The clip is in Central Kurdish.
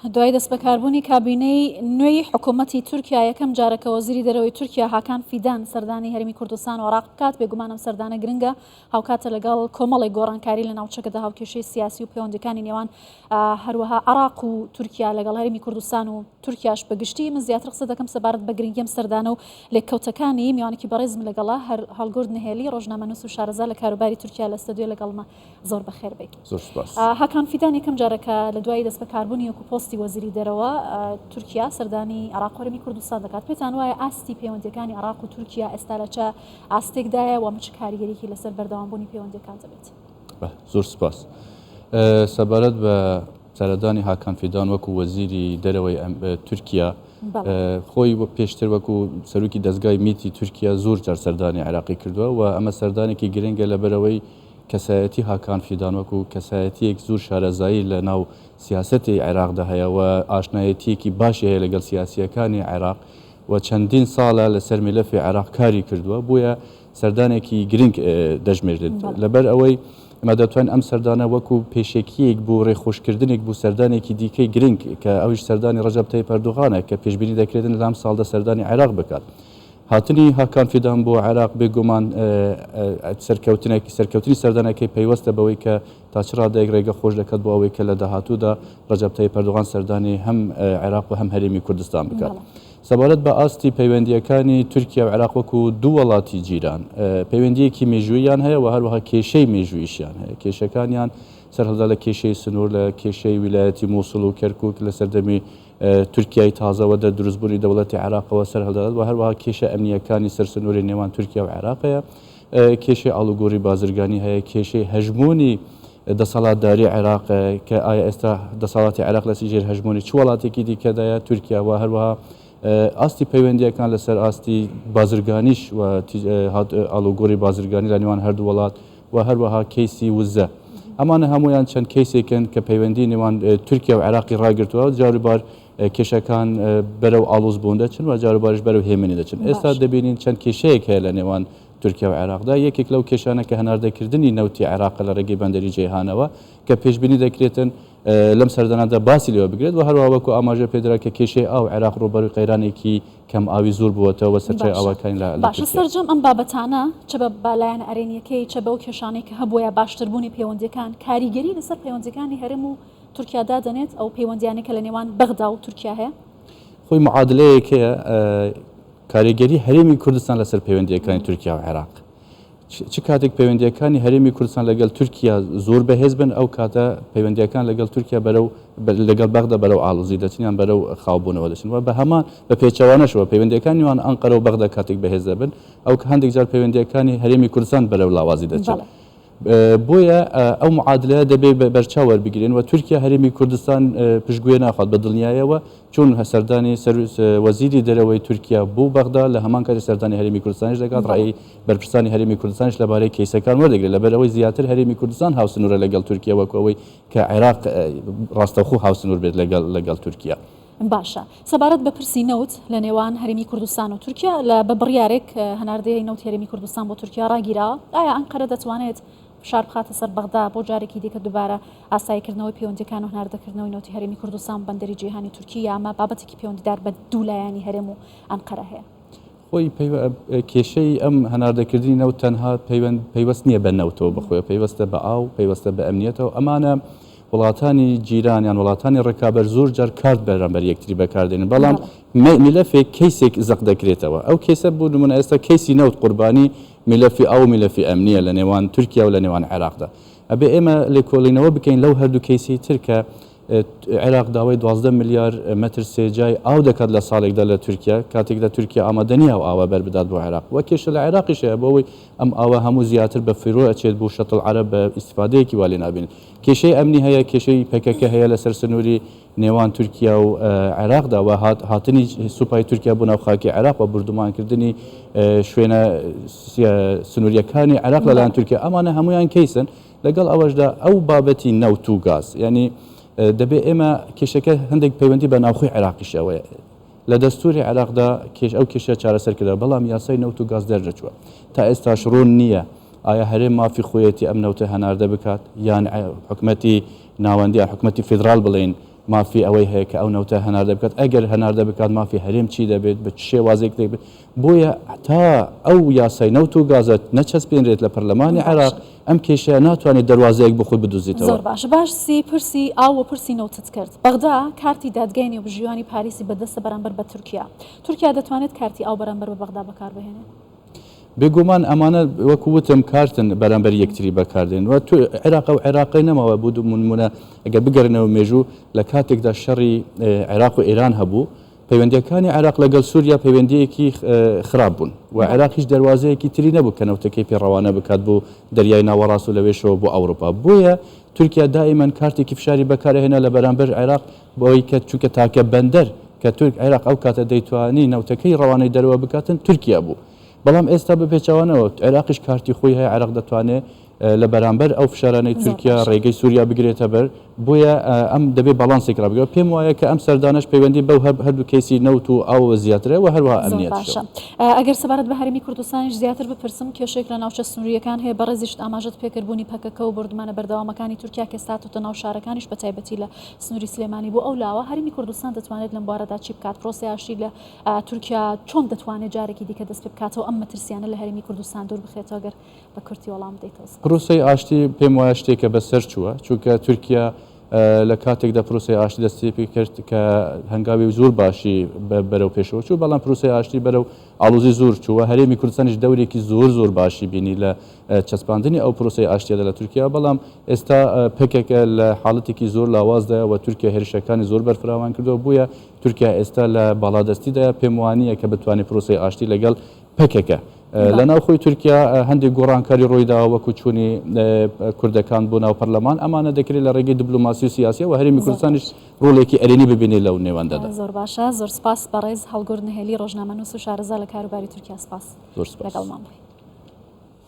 دوای دەست بەکاربوونی کابینەی نوێی حکوومەتی تورکیا یەکەم جارەکە وەزیری دەرەوەی تورکیا هاکان فیدان سەردانی هەرمی کوردستان و عێراق بکات بێگومانم سەردانە گرنگە هاوکاتە لەگەڵ کۆمەڵی گۆڕانکاری لە ناوچەکەدا هاوکێشەی سیاسی و پەیوەندەکانی نێوان هەروەها عێراق و تورکیا لەگەڵ هەرمی کوردستان و تورکیاش بەگشتی من زیاتر قسە دەکەم سەبارەت بە گرنگیم سەردانە و لێککەوتەکانی میوانێکی بەڕێزم لەگەڵا هەر هەڵگورد نهێلی ڕۆژنامەنووس و شارەزا لە کاروباری تورکیا لە ستودیۆ لەگەڵمە زۆر بەخێر بیت. هاکان فیدان یەکەم جارەکە لە دوای دەست بەکاربوونی وەکو پۆستی وەزیری دەرەوە تورکیا سەردانی عێراق و هەرمی کوردستان دەکات. پێتان وایە ئاستی پەیوەندیەکانی عێراق و تورکیا ئێستا لە چ ئاستێکدایە و چ کاریگەریەکی لەسەر بەردەوامبوونی پەیوەندیەکان دەبێت؟ زۆر سپاس. سەبارەت بە سەردانی هاکان فیدان وەکو وەزیری دەرەوەی تورکیا خۆی بۆ پێشتر وەکو سەرۆکی دەستگای میتی تورکیا زۆر جار سەردانی عێراقی کردووە و ئەمە سەردانێکی گرنگە لەبەرەوەی کەسایەتی هاکان فیدان وەکو کەسایەتیەک زۆر شارەزایی لە ناو سیاسەتی عێراقدا هەیە و ئاشنایەتیەکی باشی هەیە لەگەڵ سیاسیەکانی عێراق و چەندین ساڵە لەسەر میلەفی عێراق کاری کردووە بۆیە سەردانێکی گرنگ دەژمێردێت. لەبەر ئەوەی ئەمە دەتوانین ئەم سەردانە وەکو پێشێکیەک بۆ ڕێخۆشکردنێک بوو سەردانێکی دیکەی گرنگ کە ئەویش سەردانی ڕەجەب تەیب ئەردوغانە کە پێشبینی دەکرێتن لەم ساڵدا سەردانی عێراق بکات. هاتنی هاکان فیدان بۆ عێراق بێگومان سەرکەوتنی سەردانەکەی پەیوەستە بەوەی کە تا چ ڕادەیەک ڕێگە خۆش دەکات بۆ ئەوەی کە لە داهاتوودا ڕەجەب تەیب ئەردوغان سەردانی هەم عێراق و هەم هەرێمی کوردستان بکات. سەبارەت بە ئاستی پەیوەندیەکانی تورکیا و عێراق وەکو دوو وڵاتی جیران پەیوەندیەکی مێژووییان هەیە و هەروەها کێشەی مێژووییشیان هەیە. کێشەکانیان سەرهەڵدا لە کێشەی سنوور لە کێشەی ویلایەتی مووسڵ و کەرکووک لە سەردەمی تورکیای تازەوە دروستبوونی دەوڵەتی عێراقەوە سەرهەڵدات و هەروەها کێشە ئەمنیەکانی سەرسنووری نێوان تورکیا و عێراق هەیە. کێشەی ئاڵوگۆڕی بازرگانی هەیە، کێشەی هەژمۆنی دەسەڵاتداری عێراق کە ئایا ئێستا دەسەڵاتی عێراق لە سیژێر هەژمۆنی چ وڵاتێکی دیکەدایە تورکیا و هەروەها ئاستی پەیوەندیەکان لەسەر ئاستی بازرگانیش و ئاڵوگۆڕی بازرگانی لە نێوان هەردوو وڵات و هەروەها کەیسی وزە. ئەمانە هەمویان چەند کەیسێکن کە پەیوەندی نێوان تورکیا و عێراقی ڕاگرتووە جاروبار کێشەکان بەرەو ئاڵوز بوون دەچن و جاروبارش بەرەو هێمنی دەچن. ئێستا دەبینین چەند کێشەیەک هەیە لە نێوان تورکیا و عێراقدا. یەکێک لەو کێشانە کە هەناردەکردنی نەوتی عێراق لە ڕێگەی بەندەری جەیهانەوە کە پێشبینی دەکرێتن لەم سەردانەدا باسی لێوە بگرێت و هەروەها وەکو ئاماژە پێدرا کە کێشەی ئاو عێراق ڕووبەرووی قەیرانێکی کەم ئاوی زۆر بووەتەوە سەرچای ئاوەکانی لە باشە سەرجەم ئەم بابەتانە چ بە بالایەن ئەرێنیەکەی چ بەو کێشانەی کە هەبووە باشتربوونی پەیوەندیەکان کاریگەری لەسەر پەیوەندیەکانی هەرێم و تورکیادا دەنێت ئەو پەیوەندیانە کە لە نێوان بەغدا و تورکیا هەیە خۆی معادلەیەک هەیە کاریگەری هەرێمی کوردستان لەسەر پەیوەندیەکانی تورکیا و عێراق. چ کاتێک پەیوەندیەکانی هەرێمی کوردستان لەگەڵ تورکیا زۆر بەهێز بن ئەو کاتە پەیوەندیەکان لەگەڵ تورکیا لەگەڵ بەغدا بەرەو ئاڵوزی دەچنیان بەرەو خاوبوونەوە دەچن و بە هەمان بە پێچەوانەشەوە پەیوەندیەکانی وان ئەنقەرە و بەغدا کاتێک بەهێز دەبن ئەو هەندێک جار پەیوەندیەکانی هەرێمی کوردستان بەرەو لاوازی دەچن. بۆیە ئەو معادلەیە دەبێت بەرچاو وەربگرێن و تورکیا هەرێمی کوردستان پشتگوێ ناخوات بە دڵنیایەوە چون سەردانی وەزیری دەرەوەی تورکیا بوو بەغدا لە هەمان کاتی سەردانی هەرێمی کوردستانیش دەکات ڕای بەرپرسانی هەرێمی کوردستانیش لەبارەی کەیسەکان وەردەگرێت لەبەرەوەی زیاتر هەرێمی کوردستان هاوسنوورە لەگەڵ تورکیا وەکو ئەوەی کە عێراق ڕاستەوخۆ هاوسنوور بێت لەگەڵ تورکیا. باشە سەبارەت بە پرسی نەوت لە نێوان هەرێمی کوردستان و تورکیا لە بە بڕیارێک هەناردەیەی نەوت هەرێمی کوردستان بۆ تورکیا ڕاگیرا ئایا ئەنقەرە دەتوانێت شار بخاتە سەر بەغدا بۆ جارێکی دیکە دووبارە ئاساییکردنەوەی پەیوەندیەکان و هەناردەکردنەوەی نەوتی هەرێمی کوردستان بەندەری جیهانی تورکیا ئەمە بابەتێکی پەیوەندیدار بە دوولایانی هەرێم و ئەنقەرە هەیە. خۆی کێشەی ئەم هەناردەکردنی نەوت تەنها پەیوەست نییە بە نەوتەوە بخۆی پەیوەستە بە ئاو پەیوەستە بە ئەمنیەتەوە ئەمانە وڵاتانی جیرانیان وڵاتانی ڕێکابەر زۆر جار کارت بەرامبەر یەکتری بەکاردێنن بەڵام میلەفێک کەیسێک زەق دەکرێتەوە ئەو کێسە بوو نمونە ئێستا کەیسی نەوت قوربانی میلەفی ئاو میلەفی ئەمنیە لە نێوان تورکیا و لە نێوان عێراقدا ئەبێ ئێمە لێکۆڵینەوە بکەین لەو هەردوو کەیسی ترکە عێراق داوای 12 میلیارد مەتر سێجای ئاو دەکات لە ساڵێکدا لە تورکیا کاتێکدا تورکیا ئامادەنیە و ئاوە بەربدات بۆ عێراق وە کێشە لە عێراقیشەیە بۆەوەی ئەم ئاوە هەموو زیاتر بە فیرۆ ئەچێت بۆ شەتڵ عەرەب بە ئیسفادەیەکی وا لێ نابێنن. کێشەی ئەمنی هەیە کێشەی پەکەکە هەیە لەسەر سنووری نێوان تورکیا و عێراقدا و هاتنی سوپای تورکیا بۆ ناو خاکی عێراق و بردومانکردنی شوێنە سنووریەکانی عێراق لەلایەن تورکیا ئەمانە هەمویان کەیسن لەگەڵ ئەوەشدا ئەو بابەتی نەوت و گاز یعنی دەبێت ئێمە کێشەکە هەندێک پەیوەندی بە ناوخۆی عێراقیشەوەیە لە دەستوری عێراقدا ئەو کێشە چارەسەر کردە بەڵام یاسای نەوت و گاز دەرنەچووە تا ئێستا ڕوون نییە ئایا هەرێم مافی خۆیەتی ئەم نەوتە هەناردە بکات یان حکومەتی ناوەندی حکومەتی فیدرال بڵێن مافی ئەوەی هەیە کە ئەو نەوتە هەناردە بکات ئەگەر هەناردە بکات مافی هەرێم چی دەبێت بە شێوازێک دەبێت بۆیە تا ئەو یاسای نەوت و گازت نەچەسپێنرێت لە پەرلەمانی عێراق ئەم کێشە ناتوانێت دەواازەیەک بخۆی بدوزیتەوە. زۆر باش پرسی ئاوە پرسی نەوتت کرد بەغدا کارتی دادگای نێوبژیوانی پاریسی بەدەستە بەرامبەر بە تورکیا دەتوانێت کارتی ئاو بەرامبەر بە بەغدا بەکاربهێنێت؟ بێگومان ئەمانە وەکووتم کارتن بەرامبەر یەکتری بەکاردێن و تو عێراق و عێراقی نەماوە بوو دومونمونە ئەگە بگەرنەوە مێژوو لە کاتێکدا شەڕی عێراق و ئێران هەبوو پەیوەندیەکانی عێراق لەگەڵ سووریا پەیوەندیەکی خراپ بوون و عێراقیش دەواازەیەکی تری نەبوو کە نەوتەکەی پێڕەوانە بکات بۆ دەریای ناوەڕاست و لەوێشەوە بۆ ئەوروپا بۆیە تورکیا دائیمەن کارتێکی فشاری بەکارهێنا لە بەرامبەر عێراق بۆی کە چونکە تاکە بەندەر کە تورک عێراق ئەو کاتە دەیتوانی نەوتەکەی ڕەوانەی دەرەوە بکاتن تورکیا بوو. بەڵام ئێستا بە پێچوانەوە عێراقیش کارتی خۆی هەیە عێراق دەتوانێت لە بەرامبەر ئەو فشارانەی تورکیا ڕێگەی سووریا بگرێتە بەر بۆیە ئەم دەبێت بەڵانسێک ڕابگەوە پێم وایە کە ئەم سەردانش پەیوەندی بەو هەردوو کەیسی نەوت و ئەو زیاترە و هەروە ئەمنیەت باشە. ئەگەر سەبارەت بە هەرمی کوردستانیش زیاتر بپرسم کێشێک لە ناوچە سنووریەکان هەیە بەڕێزیشت ئاماژەت پێکردبوونی پەکەکە و بردمانە بەردەوامەکانی تورکیا کە ساتوتە ناو شارەکانیش بە تایبەتی لە سنووری سلێمانی بۆ ئەو لاوە هەرمی کوردستان دەتوانێت لەم بوارەدا چی بکات پرۆسی ئاشتی لە تورکیا چۆن دەتوانێت جارێکی دیکە دەست پێ بکاتەوە ئەم مەترسیانە لە هەرمی کوردستان دوور بخێتەوە گەر بە کورتی وەڵام بدەیتەوە؟ پرۆسی ئاشتی پێم وایە شتێکە بەسەر چووە چونکە تورکیا لە کاتێکدا پرۆسی ئاشتی دەستی پێ کرد کە هەنگاوی زۆر باشی بەرەو پێشەوە چوو بەڵام پرۆسی ئاشتی بەرەو ئاڵوزی زۆر چووە هەرێمی کوردستانیش دەورێکی زۆر باشی بینی لە چەسپاندنی ئەو پرۆسی ئاشتیەدا لە تورکیا بەڵام ئێستا پێکێکە لە حاڵەتێکی زۆر لاوازدایە و تورکیا هێرشەکانی زۆر بەرفراوان کردەوە بووە تورکیا ئێستا لە باڵادەستیدایە پێم وانییە کە بتوانێت پرۆسی ئاشتی لەگەڵ پێکێکە لە ناوخۆی تورکیا هەندێک گۆڕانکاری ڕۆیداوە وەکو چوونی کوردەکان بۆ ناو پەرلەمان ئەمانە دەکرێت لە ڕێگەی دیبلۆماسی و سیاسی و هەرێمی کوردستانیش ڕۆڵێکی ئەرێنی ببینێت لەو نێوەندەدا. زۆر باشە زۆر سپاس بەڕێز هەڵگورد نهێلی ڕۆژنامەنووس و شارەزا لە کاروباری تورکیا سپاس زۆر سپاس لەگەڵمان بووی.